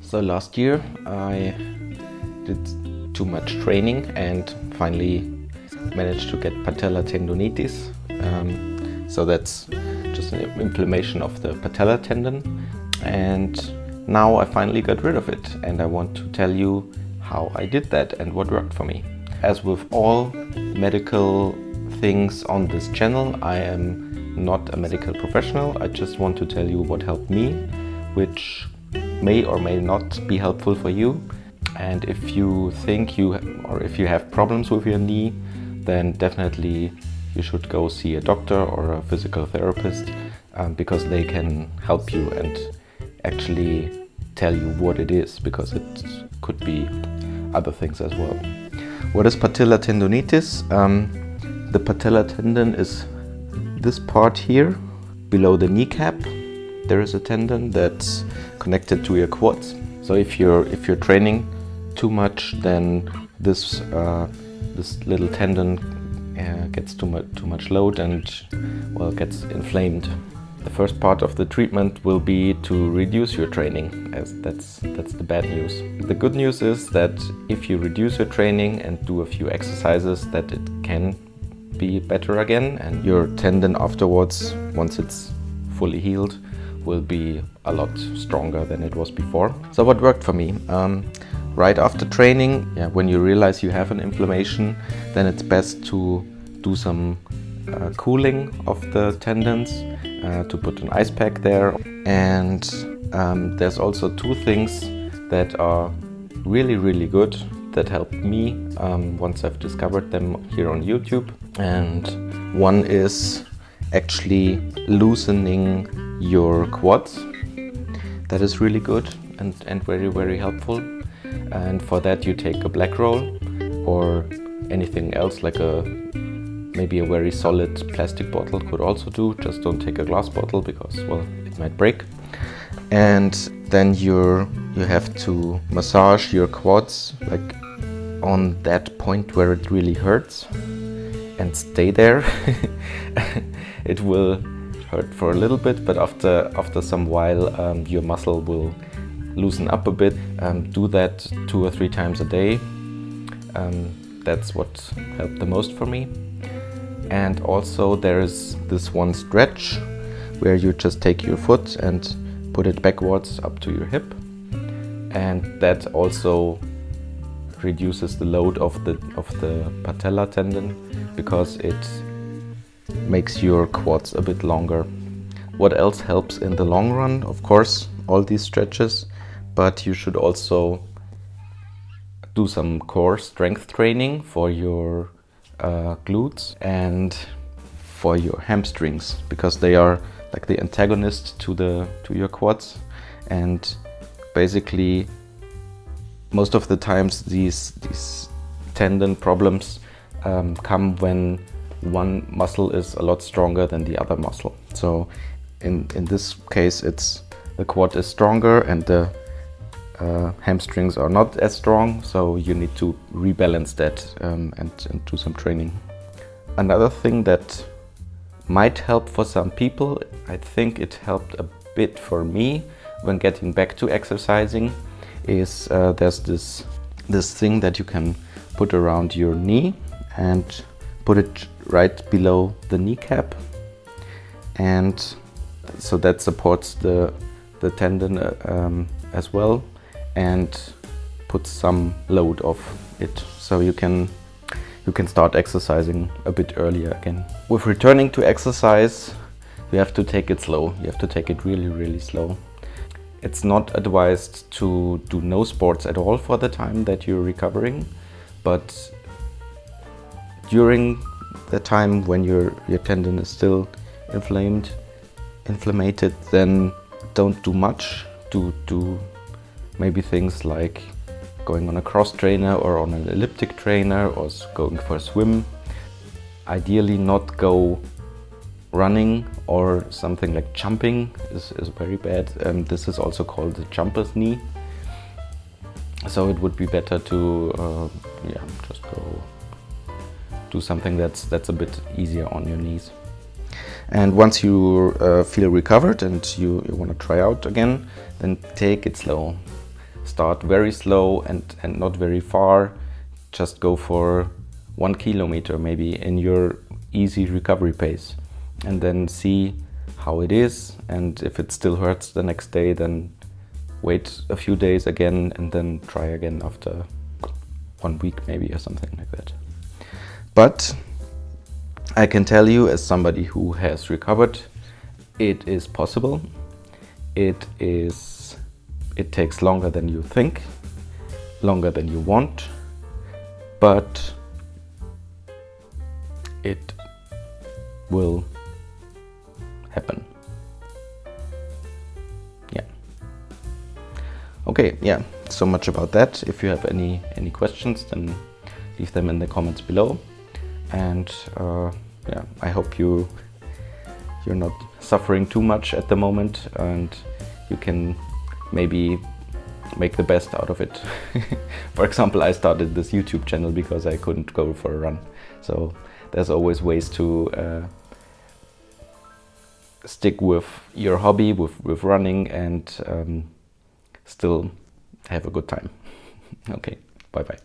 So last year I did too much training and finally managed to get patellar tendonitis. So that's just an inflammation of the patellar tendon, and now I finally got rid of it, and I want to tell you how I did that and what worked for me. As with all medical things on this channel, I am not a medical professional. I just want to tell you what helped me, which may or may not be helpful for you. And if you think if you have problems with your knee, then definitely you should go see a doctor or a physical therapist, because they can help you and actually tell you what it is, because it could be other things as well. What is patellar tendonitis? The patellar tendon is this part here below the kneecap. There is a tendon that's connected to your quads. So if you're training too much, then this little tendon gets too much load and gets inflamed. The first part of the treatment will be to reduce your training, as that's the bad news. The good news is that if you reduce your training and do a few exercises, that it can be better again, and your tendon afterwards, once it's fully healed, will be a lot stronger than it was before. So what worked for me? Right after training, when you realize you have an inflammation, then it's best to do some cooling of the tendons, to put an ice pack there. And there's also two things that are really good that helped me once I've discovered them here on YouTube. And one is actually loosening your quads. That is really good and very helpful. And for that you take a black roll or anything else, like maybe a very solid plastic bottle could also do. Just don't take a glass bottle, because it might break. And then you have to massage your quads like on that point where it really hurts, and stay there. It will hurt for a little bit, but after some while your muscle will loosen up a bit. Do that 2 or 3 times a day. That's what helped the most for me. And also there is this one stretch where you just take your foot and put it backwards up to your hip, and that also reduces the load of the patellar tendon, because it makes your quads a bit longer. What else helps in the long run? Of course, all these stretches, but you should also do some core strength training for your glutes and for your hamstrings, because they are like the antagonist to your quads. And basically most of the times these tendon problems come when one muscle is a lot stronger than the other muscle. So in this case, it's the quad is stronger and the hamstrings are not as strong, so you need to rebalance that and do some training. Another thing that might help for some people, I think it helped a bit for me when getting back to exercising, is there's this thing that you can put around your knee and put it right below the kneecap, and so that supports the tendon as well, and puts some load off it, so you can start exercising a bit earlier again. With returning to exercise, you have to take it slow. You have to take it really slow. It's not advised to do no sports at all for the time that you're recovering, but during the time when your tendon is still inflamed, then don't do much. Do maybe things like going on a cross trainer or on an elliptic trainer, or going for a swim. Ideally not go running, or something like jumping is very bad. This is also called the jumper's knee. So it would be better to just go do something that's a bit easier on your knees. And once you feel recovered and you want to try out again, then take it slow. start very slow and not very far. Just go for 1 kilometer maybe in your easy recovery pace, and then see how it is. And if it still hurts the next day, then wait a few days again and then try again after 1 week maybe, or something like that. But I can tell you, as somebody who has recovered, it is possible. It takes longer than you think, longer than you want, but it will happen. Yeah. Okay, yeah, so much about that. If you have any questions, then leave them in the comments below. And yeah, I hope you're not suffering too much at the moment, and you can maybe make the best out of it. For example, I started this YouTube channel because I couldn't go for a run. So there's always ways to stick with your hobby, with running, and still have a good time. Okay, bye bye.